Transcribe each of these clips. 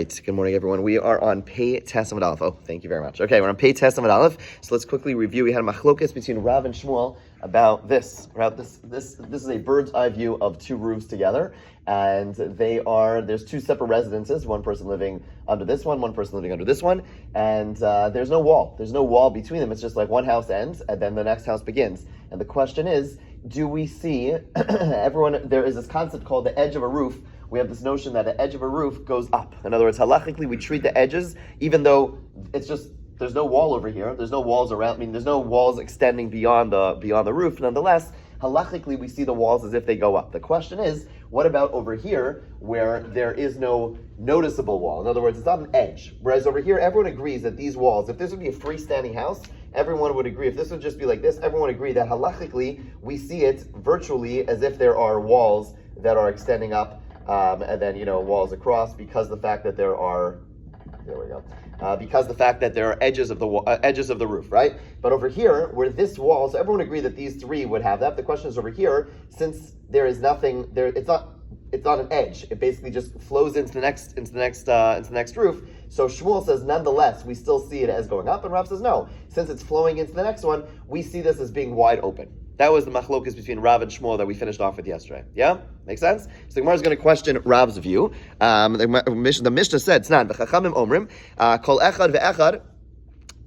Good morning, everyone. We are on Pei Tes Amud Aleph. Oh, thank you very much. Okay, we're on Pei Tes Amud Aleph. So let's quickly review. We had a machlokas between Rav and Shmuel about this. This is a bird's eye view of two roofs together, and there's two separate residences. One person living under this one person living under this one, and there's no wall. There's no wall between them. It's just like one house ends, and then the next house begins. And the question is, do we see everyone? There is this concept called the edge of a roof. We have this notion that the edge of a roof goes up. In other words, halachically, we treat the edges, even though it's just, there's no wall over here, there's no walls around, there's no walls extending beyond the roof. Nonetheless, halachically, we see the walls as if they go up. The question is, what about over here, where there is no noticeable wall? In other words, it's not an edge. Whereas over here, everyone agrees that these walls, if this would be a freestanding house, everyone would agree. If this would just be like this, everyone would agree that halachically, we see it virtually as if there are walls that are extending up, and then, walls across, because the fact that there are, because the fact that there are edges of the roof, right? But over here, where this wall, so everyone agreed that these three would have that. The question is over here, since there is nothing there, it's not an edge. It basically just flows into the next roof. So Shmuel says, nonetheless, we still see it as going up, and Rav says, no. Since it's flowing into the next one, we see this as being wide open. That was the machlokas between Rav and Shmuel that we finished off with yesterday. Yeah? Makes sense? So the Gemara is going to question Rav's view. The Mishnah said, Tznan, v'chachamim omrim, kol echad ve'echad,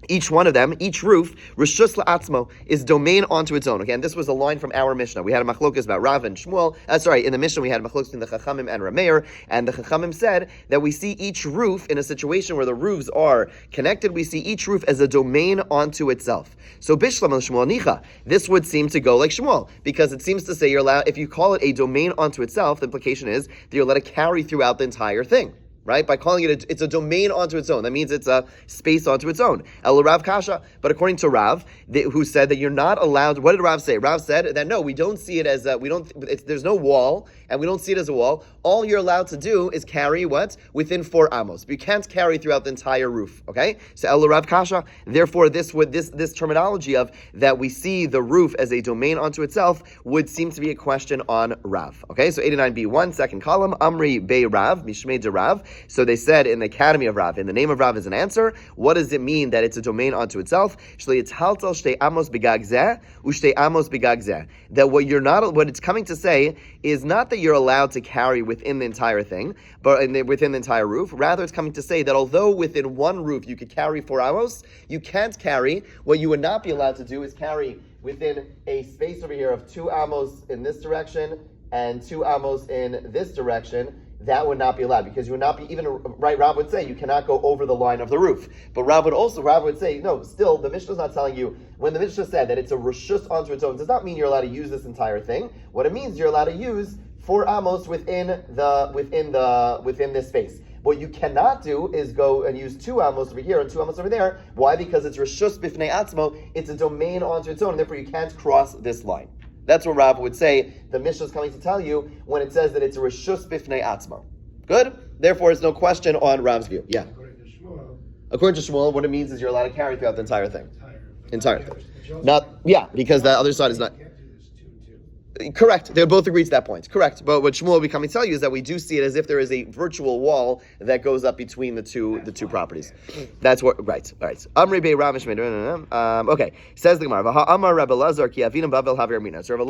each one of them, each roof, rishus la'atzmo, is domain onto its own. Again, this was a line from our Mishnah. We had a machlokas about Rav and Shmuel. In the Mishnah we had a machlokas in the Chachamim and Rameir, and the Chachamim said that we see each roof in a situation where the roofs are connected. We see each roof as a domain onto itself. So Bishlam al Shmuel Nicha, this would seem to go like Shmuel, because it seems to say you're allowed, if you call it a domain onto itself, the implication is that you're allowed to carry throughout the entire thing. Right? By calling it, it's a domain onto its own. That means it's a space onto its own. El Rav Kasha. But according to Rav, who said that you're not allowed, what did Rav say? Rav said that no, we don't see it as there's no wall, and we don't see it as a wall. All you're allowed to do is carry what? Within 4 amos. But you can't carry throughout the entire roof. Okay? So El Rav Kasha. Therefore, this terminology of that we see the roof as a domain onto itself would seem to be a question on Rav. Okay? So 89b1, second column, Amri Be Rav, Mishmei de Rav. So they said in the Academy of Rav, in the name of Rav is an answer. What does it mean that it's a domain unto itself? That what it's coming to say is not that you're allowed to carry within the entire thing, but within the entire roof. Rather, it's coming to say that although within one roof you could carry 4 amos, you can't carry. What you would not be allowed to do is carry within a space over here of 2 amos in this direction and 2 amos in this direction. That would not be allowed, because you would not be, even right, Rav would say you cannot go over the line of the roof. But Rav would say, no, still, the Mishnah is not telling you, when the Mishnah said that it's a rishus onto its own, it does not mean you're allowed to use this entire thing. What it means, you're allowed to use 4 amos within this space. What you cannot do is go and use 2 amos over here and 2 amos over there. Why? Because it's rishus bifnei atzmo, it's a domain onto its own, and therefore you can't cross this line. That's what Rav would say the Mishnah is coming to tell you when it says that it's a reshus bifnei atzmo. Good? Therefore, there's no question on Rav's view. Yeah. According to Shmuel, what it means is you're allowed to carry throughout the entire thing. Entire. Because the other side is not. Correct. They both agree to that point. Correct. But what Shmuel will be coming to tell you is that we do see it as if there is a virtual wall that goes up between the two properties. That's what. Right. All right. Amri Bey Ramish. Okay. Says the Gemara. Amar Rabbi Lazar ki avinam Bavel Havir Mina. So Rabbi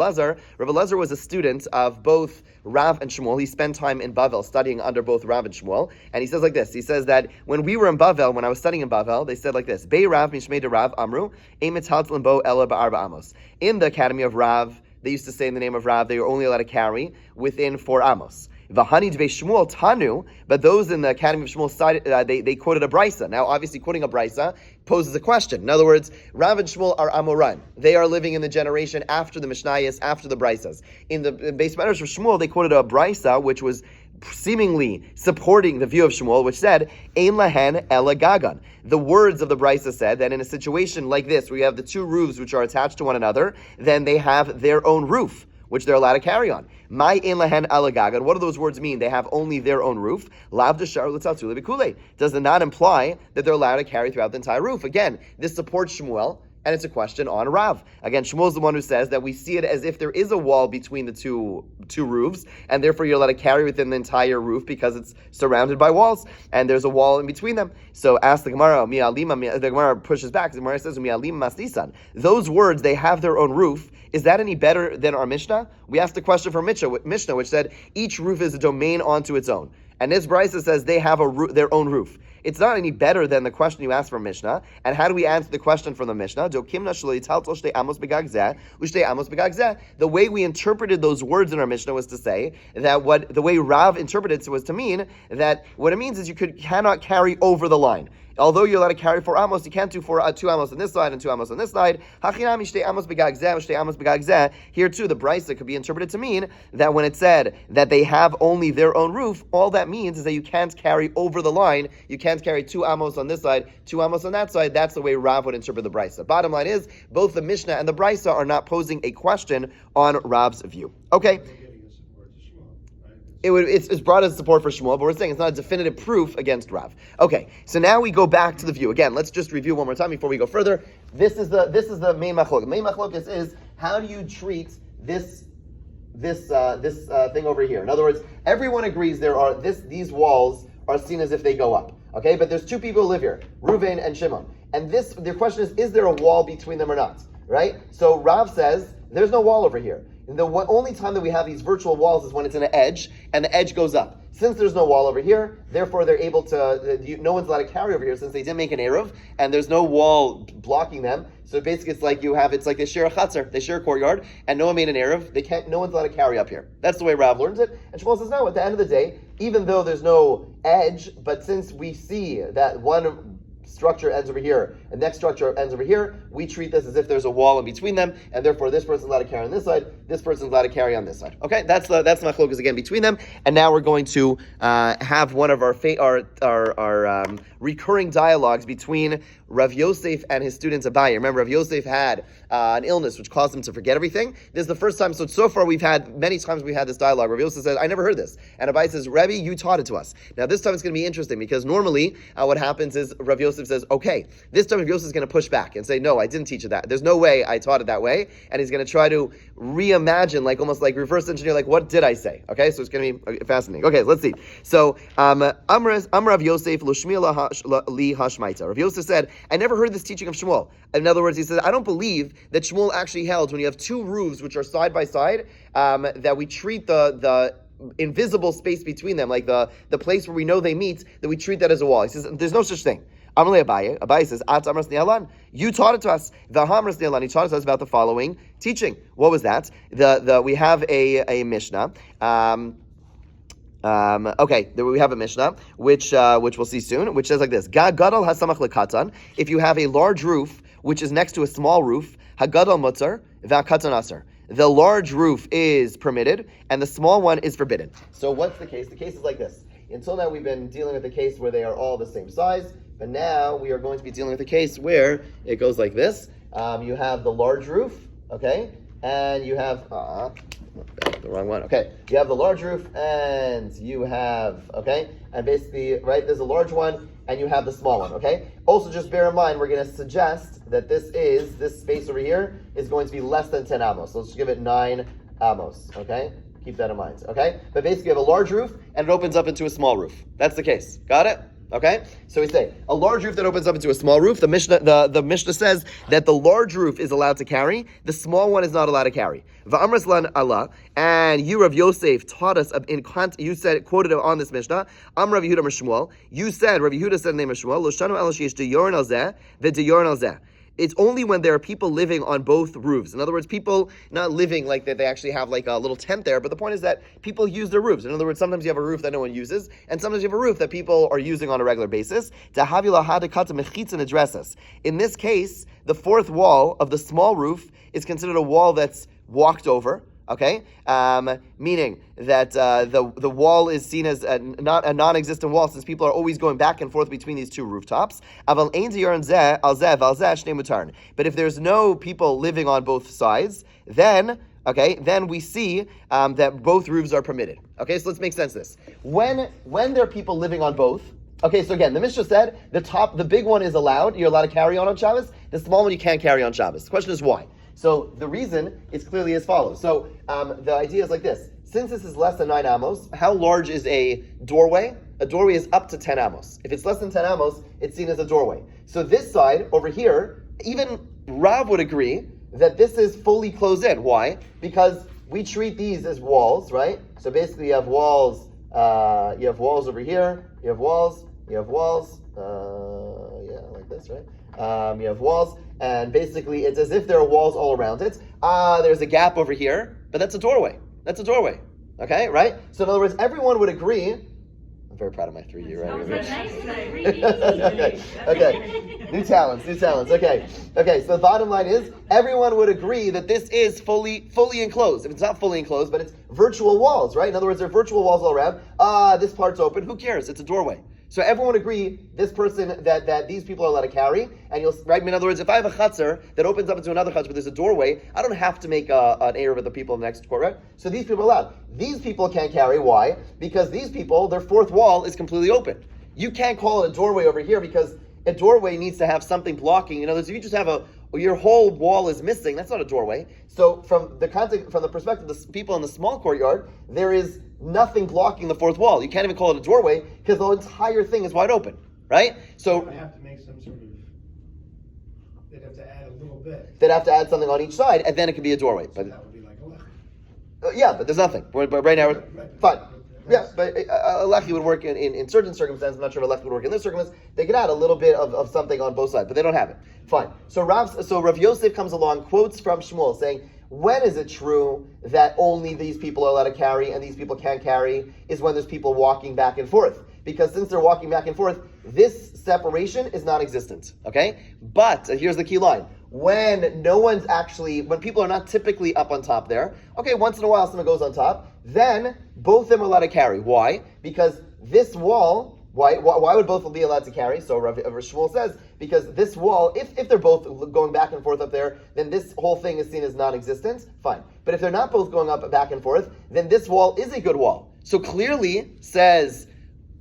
Lazar was a student of both Rav and Shmuel. He spent time in Bavel studying under both Rav and Shmuel. And he says like this. He says that when we were in Bavel, when I was studying in Bavel, they said like this. Bey Rav Mishmei de Rav Amru Emet Haltlan Bo Ela Ba'arba Amos. In the Academy of Rav, they used to say in the name of Rav, they were only allowed to carry within 4 amos. V'hani dvei Shmuel tanu, but those in the Academy of Shmuel cited, they quoted a brisa. Now, obviously, quoting a brisa poses a question. In other words, Rav and Shmuel are Amoran. They are living in the generation after the Mishnayos, after the brisas. In the base matters of Shmuel, they quoted a brisa which was seemingly supporting the view of Shmuel, which said, Ein lahen ela gagan. The words of the brisa said that in a situation like this, where you have the 2 roofs which are attached to one another, then they have their own roof, which they're allowed to carry on. My ein lahen ela gagan. What do those words mean? They have only their own roof. Lav deshar l'tzatzule b'kulei. Does it not imply that they're allowed to carry throughout the entire roof? Again, this supports Shmuel. And it's a question on Rav. Again, Shmuel's the one who says that we see it as if there is a wall between the two roofs, and therefore you're allowed to carry within the entire roof because it's surrounded by walls, and there's a wall in between them. So ask the Gemara, the Gemara pushes back. The Gemara says, those words, they have their own roof. Is that any better than our Mishnah? We asked the question from Mishnah, which said each roof is a domain onto its own. And this Brisa says they have their own roof. It's not any better than the question you asked from Mishnah. And how do we answer the question from the Mishnah? The way we interpreted those words in our Mishnah was to say that the way Rav interpreted it was to mean that what it means is you cannot carry over the line. Although you're allowed to carry 4 amos, you can't do 2 amos on this side and 2 amos on this side. Here too, the Brisa could be interpreted to mean that when it said that they have only their own roof, all that means is that you can't carry over the line. You can't carry 2 amos on this side, 2 amos on that side. That's the way Rav would interpret the Brisa. Bottom line is, both the Mishnah and the Brisa are not posing a question on Rav's view. Okay. It's brought as support for Shmuel, but we're saying it's not a definitive proof against Rav. Okay, so now we go back to the view. Again, let's just review one more time before we go further. This is the main machlokes. The main machlokes is how do you treat this thing over here? In other words, everyone agrees these walls are seen as if they go up. Okay, but there's 2 people who live here, Reuven and Shimon, and the question is there a wall between them or not? Right? So Rav says there's no wall over here. And the only time that we have these virtual walls is when it's in an edge, and the edge goes up. Since there's no wall over here, therefore they're able to, no one's allowed to carry over here since they didn't make an Eruv, and there's no wall blocking them. So basically it's like they share a chatzar, they share a courtyard, and no one made an Eruv, no one's allowed to carry up here. That's the way Rav learns it. And Shmuel says, no, at the end of the day, even though there's no edge, but since we see that one structure ends over here, and next structure ends over here, we treat this as if there's a wall in between them, and therefore this person's allowed to carry on this side, this person's allowed to carry on this side. Okay, that's machlokas again between them, and now we're going to have one of our recurring dialogues between Rav Yosef and his students Abaye. Remember, Rav Yosef had an illness which caused him to forget everything. This is the first time, so far many times we've had this dialogue. Rav Yosef says, I never heard this. And Abaye says, Rebbe, you taught it to us. Now this time it's going to be interesting because normally what happens is Rav Yosef says, okay, this time Rav Yosef is going to push back and say, no, I didn't teach it that. There's no way I taught it that way. And he's going to try to reimagine, almost like reverse engineer, what did I say? Okay, so it's going to be fascinating. Okay, let's see. So, Rav Yosef li hashmaita. Rav Yosef said, I never heard this teaching of Shmuel. In other words, he said, I don't believe that Shmuel actually held when you have 2 roofs which are side by side, that we treat the invisible space between them, like the place where we know they meet, that we treat that as a wall. He says, there's no such thing. Amalei Abaye. Abaye says, At Amras Ne'alan. You taught it to us. The Hamras Ne'alan. He taught it to us about the following teaching. What was that? We have a Mishnah. We have a Mishnah, which we'll see soon, which says like this: Gadol hasamach lekatan. If you have a large roof which is next to a small roof, hagadol mutzar, v'akatan asar. The large roof is permitted, and the small one is forbidden. So what's the case? The case is like this. Until now, we've been dealing with the case where they are all the same size, but now we are going to be dealing with a case where it goes like this. You have the large roof, okay, and you have the wrong one. Okay, you have the large roof, and you have and basically there's a large one, and you have the small one. Okay. Also, just bear in mind, we're going to suggest that this space over here is going to be less than 10 amos. So let's just give it 9 amos. Okay. Keep that in mind, okay? But basically you have a large roof and it opens up into a small roof. That's the case. Got it? Okay? So we say a large roof that opens up into a small roof. The Mishnah says that the large roof is allowed to carry, the small one is not allowed to carry. Va'amras lan Allah, and you, Rav Yosef, taught us you said, quoted on this Mishnah, Am Rav Yehuda Shmuel. You said, Rav Yehuda said the name of Shmuel, Lo shanu el sheish diyorin al zeh, v'diyorin al zeh. It's only when there are people living on both roofs. In other words, people not living like that they actually have like a little tent there, but the point is that people use their roofs. In other words, sometimes you have a roof that no one uses, and sometimes you have a roof that people are using on a regular basis. In this case, the fourth wall of the small roof is considered a wall that's walked over. Okay, meaning that the wall is seen as not a non-existent wall, since people are always going back and forth between these 2 rooftops. But if there's no people living on both sides, then we see that both roofs are permitted. Okay, so let's make sense of this. When there are people living on both, Okay, so again, the Mishnah said the big one is allowed. You're allowed to carry on Shabbos. The small one you can't carry on Shabbos. The question is why. So the reason is clearly as follows. So the idea is like this. Since this is less than 9 amos, how large is a doorway? A doorway is up to 10 amos. If it's less than 10 amos, it's seen as a doorway. So this side, over here, even Rav would agree that this is fully closed in. Why? Because we treat these as walls, right? So basically you have walls over here, you have walls, like this, right? You have walls, and basically it's as if there are walls all around it. There's a gap over here, but that's a doorway. That's a doorway. Okay, right? So in other words, everyone would agree. I'm very proud of my 3-year. Okay. New talents. Okay. So the bottom line is, everyone would agree that this is fully enclosed. If it's not fully enclosed, but it's virtual walls, right? In other words, there are virtual walls all around. This part's open. Who cares? It's a doorway. So everyone would agree, this person, that these people are allowed to carry, and right? In other words, if I have a chutzner that opens up into another chutzner, but there's a doorway, I don't have to make an Eruv with the people in the next court, right? So these people are allowed. These people can't carry. Why? Because these people, their fourth wall is completely open. You can't call it a doorway over here because a doorway needs to have something blocking. In other words, if you just have your whole wall is missing, that's not a doorway. So from the perspective of the people in the small courtyard, there is nothing blocking the fourth wall. You can't even call it a doorway because the entire thing is wide open, right? So they have to make some sort of. They'd have to add a little bit. They'd have to add something on each side, and then it could be a doorway. So that would be like a lech. Yeah, but there's nothing. But right now, fine. Yeah, but a lechi would work in certain circumstances. I'm not sure if a lechi would work in this circumstance. They could add a little bit of something on both sides, but they don't have it. Fine. So Rav Yosef comes along, quotes from Shmuel, saying, when is it true that only these people are allowed to carry and these people can't carry? Is when there's people walking back and forth. Because since they're walking back and forth, this separation is non-existent. Okay? But here's the key line. When people are not typically up on top there, okay, once in a while someone goes on top, then both of them are allowed to carry. Why? Because this wall, why would both be allowed to carry? So Rav Shmuel says, because this wall, if they're both going back and forth up there, then this whole thing is seen as non-existent. Fine. But if they're not both going up back and forth, then this wall is a good wall. So clearly, says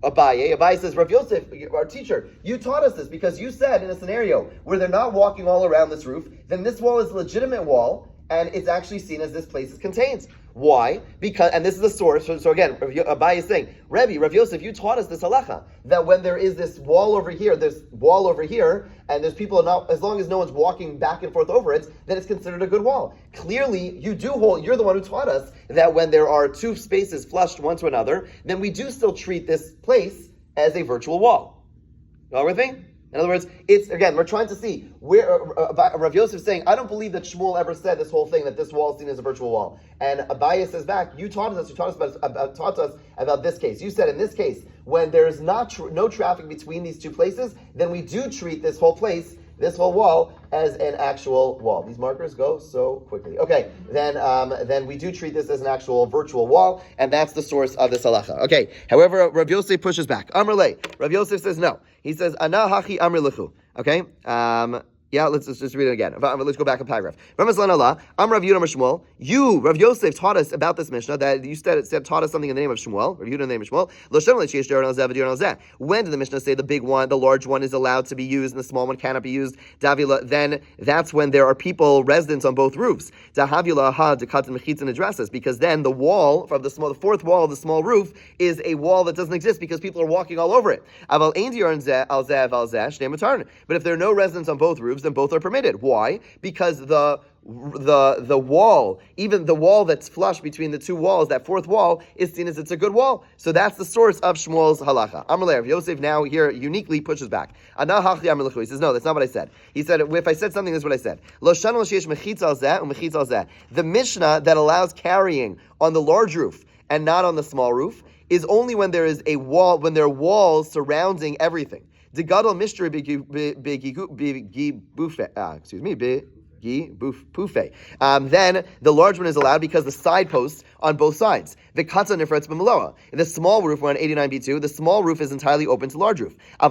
Abaye says, Rav Yosef, our teacher, you taught us this because you said in a scenario where they're not walking all around this roof, then this wall is a legitimate wall, and it's actually seen as this place is contained. Why? Because, and this is the source. So again, Abaye is saying, Rav Yosef, you taught us this halacha that when there is this wall over here, and there's people not, as long as no one's walking back and forth over it, then it's considered a good wall. Clearly, you're the one who taught us that when there are two spaces flushed one to another, then we do still treat this place as a virtual wall. You all with me? In other words, we're trying to see where Rav Yosef is saying, I don't believe that Shmuel ever said this whole thing, that this wall is seen as a virtual wall. And Abaye says back, you taught us about this case. You said in this case, when there's no traffic between these two places, then we do treat this whole place, this whole wall, as an actual wall. These markers go so quickly. Okay, then we do treat this as an actual virtual wall, and that's the source of this halacha. Okay, however, Rav Yosef pushes back. Amr lei. Rav Yosef says no. He says, Ana hachi amr lechu. Okay? Let's just read it again. Let's go back a paragraph. You, Rav Yosef, taught us about this Mishnah that you taught us something in the name of Shmuel. Rav Yehuda in the name of Shmuel. When did the Mishnah say the big one, the large one is allowed to be used and the small one cannot be used? Then that's when there are people, residents on both roofs. Because then the wall from the fourth wall of the small roof is a wall that doesn't exist because people are walking all over it. But if there are no residents on both roofs, then both are permitted. Why? Because the wall, even the wall that's flush between the two walls, that fourth wall, is seen as it's a good wall. So that's the source of Shmuel's halacha. Amalei, Rav Yosef now here uniquely pushes back. He says, no, that's not what I said. He said, if I said something, this is what I said. The Mishnah that allows carrying on the large roof and not on the small roof is only when there is a wall, when there are walls surrounding everything. The gadol mystery then the large one is allowed because the side posts on both sides. The katza nifretz b'meloa. The small roof, we're on 89b2, the small roof is entirely open to large roof. If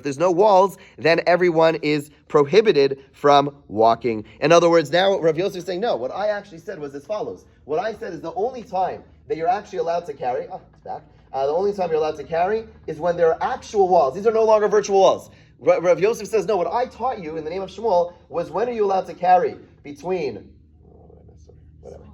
there's no walls, then everyone is prohibited from walking. In other words, now Rav Yosef is saying, no, what I actually said was as follows. What I said is the only time that you're actually allowed to carry, The only time you're allowed to carry is when there are actual walls. These are no longer virtual walls. Rav Yosef says, no, what I taught you in the name of Shmuel was when are you allowed to carry between, whatever.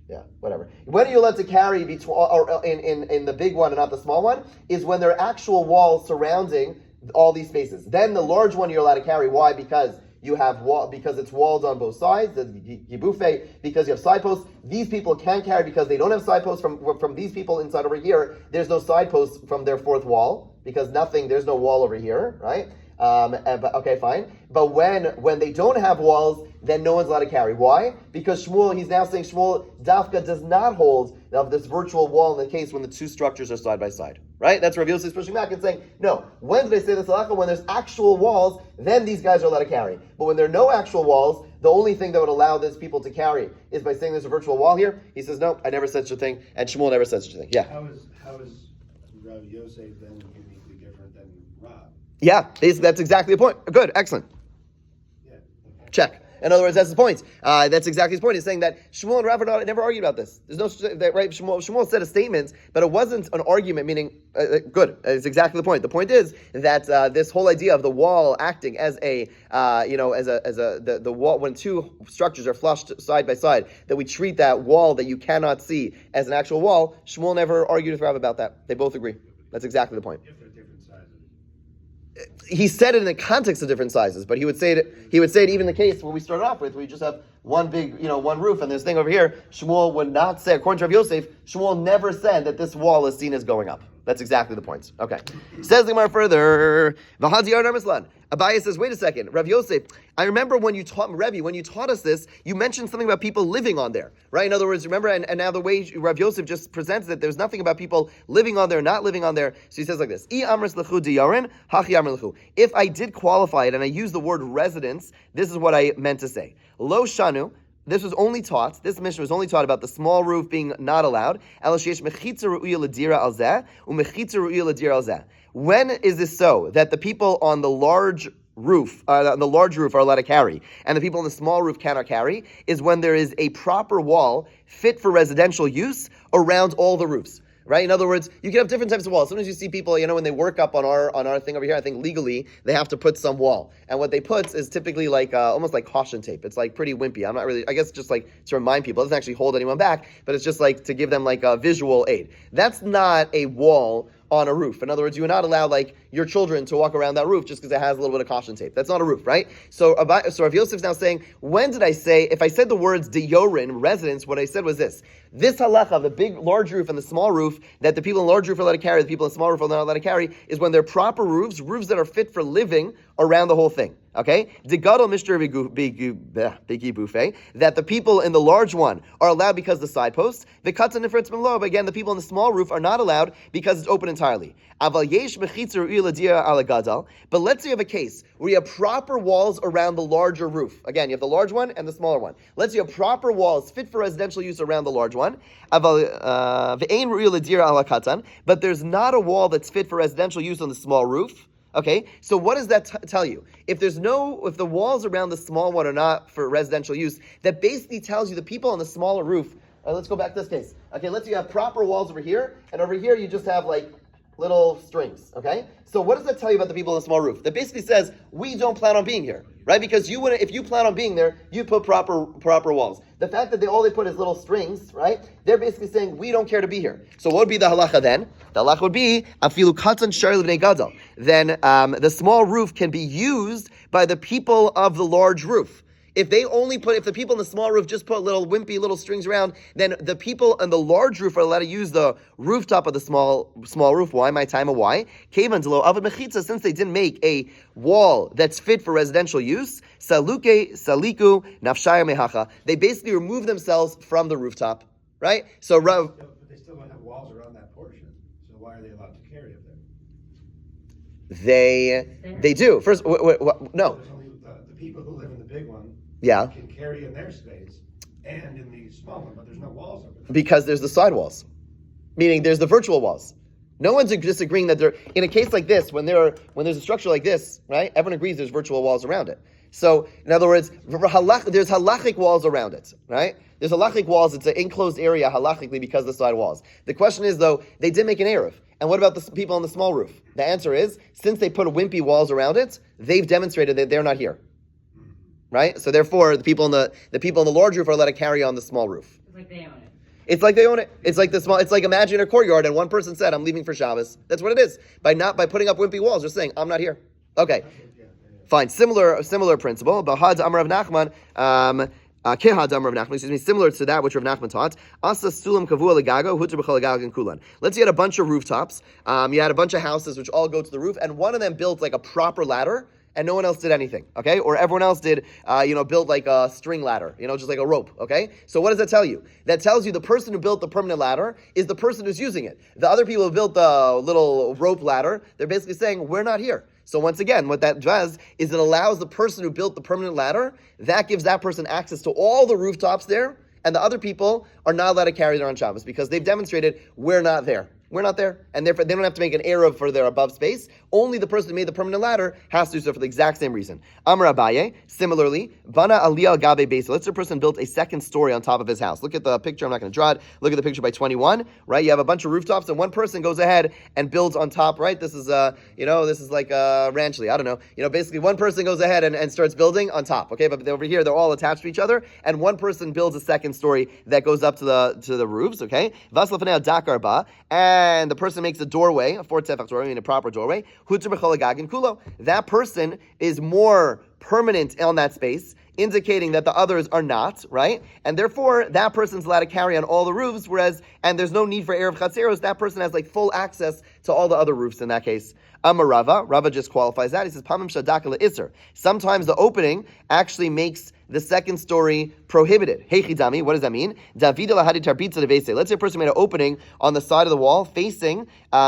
Yeah, whatever. When are you allowed to carry between, or in the big one and not the small one, is when there are actual walls surrounding all these spaces. Then the large one you're allowed to carry. Why? Because you have because it's walled on both sides, the yibufe, because you have side posts. These people can carry because they don't have side posts from these people inside over here. There's no side posts from their fourth wall because there's no wall over here, right? But okay, fine. But when they don't have walls, then no one's allowed to carry. Why? Because he's now saying Shmuel Dafka does not hold of this virtual wall in the case when the two structures are side by side. Right? That's Rav Yosef pushing back and saying, no, when did they say this halacha? When there's actual walls, then these guys are allowed to carry. But when there are no actual walls, the only thing that would allow these people to carry is by saying there's a virtual wall here. He says, no, I never said such a thing, and Shmuel never said such a thing. Yeah. How is Rav Yosef then uniquely different than Rav? Yeah, that's exactly the point. Good, excellent. Yeah. Okay. Check. In other words, that's the point. That's exactly his point. He's saying that Shmuel and Rav never argued about this. There's no right. Shmuel said a statement, but it wasn't an argument. Meaning, good. It's exactly the point. The point is that this whole idea of the wall acting as the wall when two structures are flushed side by side, that we treat that wall that you cannot see as an actual wall. Shmuel never argued with Rav about that. They both agree. That's exactly the point. If they're different sizes. He said it in the context of different sizes, but he would say it even in the case where we started off with, where you just have one big, one roof, and this thing over here. Shmuel would not say, according to Rav Yosef, Shmuel never said that this wall is seen as going up. That's exactly the point. Okay. Says the Gemara further. Abaye says, wait a second, Rav Yosef, I remember when you taught us this, you mentioned something about people living on there, right? In other words, remember, and now the way Rav Yosef just presents it, there's nothing about people living on there, not living on there. So he says like this, if I did qualify it and I use the word residence, this is what I meant to say. Lo shanu, this Mishnah was only taught about the small roof being not allowed. When is this so? That the people on the large roof are allowed to carry, and the people on the small roof cannot carry, is when there is a proper wall fit for residential use around all the roofs. Right? In other words, you can have different types of walls. Sometimes you see people, when they work up on our thing over here, I think legally they have to put some wall. And what they put is typically like almost like caution tape. It's like pretty wimpy. I'm not really, I guess just like to remind people. It doesn't actually hold anyone back, but it's just like to give them like a visual aid. That's not a wall on a roof. In other words, you would not allow like your children to walk around that roof just because it has a little bit of caution tape. That's not a roof, right? So Rav Yosef's now saying, when did I say, if I said the words deyorin, residence, what I said was this. This halacha, the big, large roof and the small roof, that the people in large roof are allowed to carry, the people in the small roof are not allowed to carry, is when they're proper roofs that are fit for living around the whole thing. Okay? Degadol mishter bigi buffet, that the people in the large one are allowed because the side posts. The cuts and difference below, but again, the people in the small roof are not allowed because it's open entirely. But let's say you have a case where you have proper walls around the larger roof. Again, you have the large one and the smaller one. Let's say you have proper walls fit for residential use around the large one. But there's not a wall that's fit for residential use on the small roof. Okay, so what does that tell you? If the walls around the small one are not for residential use, that basically tells you the people on the smaller roof. Let's go back to this case. Okay, let's say you have proper walls over here, and over here you just have like little strings. Okay, so what does that tell you about the people on the small roof? That basically says we don't plan on being here, right? Because you wouldn't, if you plan on being there, you put proper walls. The fact that all they put is little strings, right? They're basically saying we don't care to be here. So what would be the halacha then? The halacha would be afilu katan shari l'bnei gadol. Then the small roof can be used by the people of the large roof. If the people in the small roof just put little wimpy little strings around, then the people in the large roof are allowed to use the rooftop of the small roof. Why? My time of why? Since they didn't make a wall that's fit for residential use, saliku nafshaya mehacha. They basically remove themselves from the rooftop, right? So But they still don't have walls around that portion. So why are they allowed to carry up there? They do. First, no. There's only the people who live in the big one. Yeah. Can carry in their space and in the small one, but there's no walls over there. Because there's the side walls, meaning there's the virtual walls. No one's disagreeing that in a case like this, when there's a structure like this, right? Everyone agrees there's virtual walls around it. So, in other words, there's halachic walls around it, right? There's halachic walls. It's an enclosed area halachically because of the side walls. The question is, though, they did make an eruv. And what about the people on the small roof? The answer is, since they put wimpy walls around it, they've demonstrated that they're not here. Right? So therefore, the people on the large roof are allowed to carry on the small roof. It's like they own it. It's like they own it. It's like it's like imagine a courtyard and one person said, I'm leaving for Shabbos. That's what it is. By putting up wimpy walls, they're saying, I'm not here. Okay. Fine. Similar principle. Bahad Amar of Nachman, Kehad Amar of Nachman, similar to that which Rav Nachman taught. Asa Sulam Kavua Legago, Hutra B'chol Legag and Kulan. Let's say you had a bunch of rooftops. You had a bunch of houses which all go to the roof, and one of them built like a proper ladder, and no one else did anything, okay? Or everyone else did, built like a string ladder, just like a rope, okay? So what does that tell you? That tells you the person who built the permanent ladder is the person who's using it. The other people who built the little rope ladder, they're basically saying, we're not here. So once again, what that does is it allows the person who built the permanent ladder, that gives that person access to all the rooftops there, and the other people are not allowed to carry there on Shabbos because they've demonstrated, we're not there. We're not there. And therefore, they don't have to make an eruv for their above space. Only the person who made the permanent ladder has to do so for the exact same reason. Amar Abaye, similarly, Bana Aliyah Gabe Beis. Let's say a person built a second story on top of his house. Look at the picture. I'm not going to draw it. Look at the picture by 21, right? You have a bunch of rooftops, and one person goes ahead and builds on top, right? This is, this is like Ranchly. I don't know. Basically, one person goes ahead and starts building on top, okay? But over here, they're all attached to each other, and one person builds a second story that goes up to the roofs, okay? Vaslafnei Dakar Ba, and the person makes a doorway, a 4 tefach doorway, a proper doorway. That person is more permanent on that space, indicating that the others are not, right? And therefore, that person's allowed to carry on all the roofs, and there's no need for Erev Chatzeros, that person has like full access to all the other roofs in that case. Amar Rava just qualifies that. He says, Pamim Shadaka Isser. Sometimes the opening actually makes the second story prohibited. Hey Chidami, what does that mean? David Lahadi Tarbitza de Vese. Let's say a person made an opening on the side of the wall facing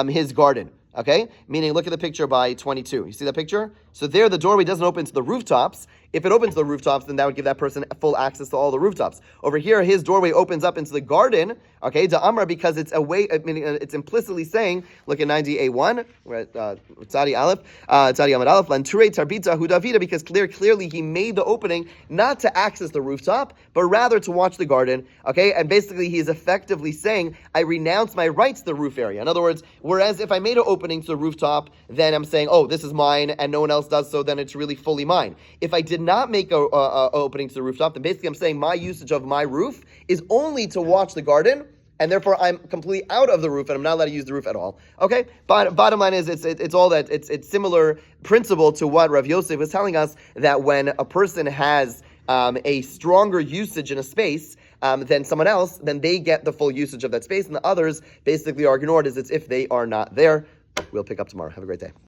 his garden. Okay? Meaning, look at the picture by 22. You see that picture? So there, the doorway doesn't open to the rooftops. If it opens to the rooftops, then that would give that person full access to all the rooftops. Over here, his doorway opens up into the garden, okay, to Amra, because it's a way, it's implicitly saying, look at 90A1, we're at Tzadi Aleph, Tzadi Amad Aleph, Lanture Tarbita Hu Davida, because clearly he made the opening not to access the rooftop, but rather to watch the garden, okay, and basically he is effectively saying, I renounce my rights to the roof area. In other words, whereas if I made an opening to the rooftop, then I'm saying, oh, this is mine, and no one else does so, then it's really fully mine. If I did not make a opening to the rooftop, then basically I'm saying my usage of my roof is only to watch the garden, and therefore I'm completely out of the roof, and I'm not allowed to use the roof at all. Okay, bottom line is it's all that it's similar principle to what Rav Yosef was telling us, that when a person has a stronger usage in a space than someone else, then they get the full usage of that space, and the others basically are ignored as if they are not there. We'll pick up tomorrow. Have a great day.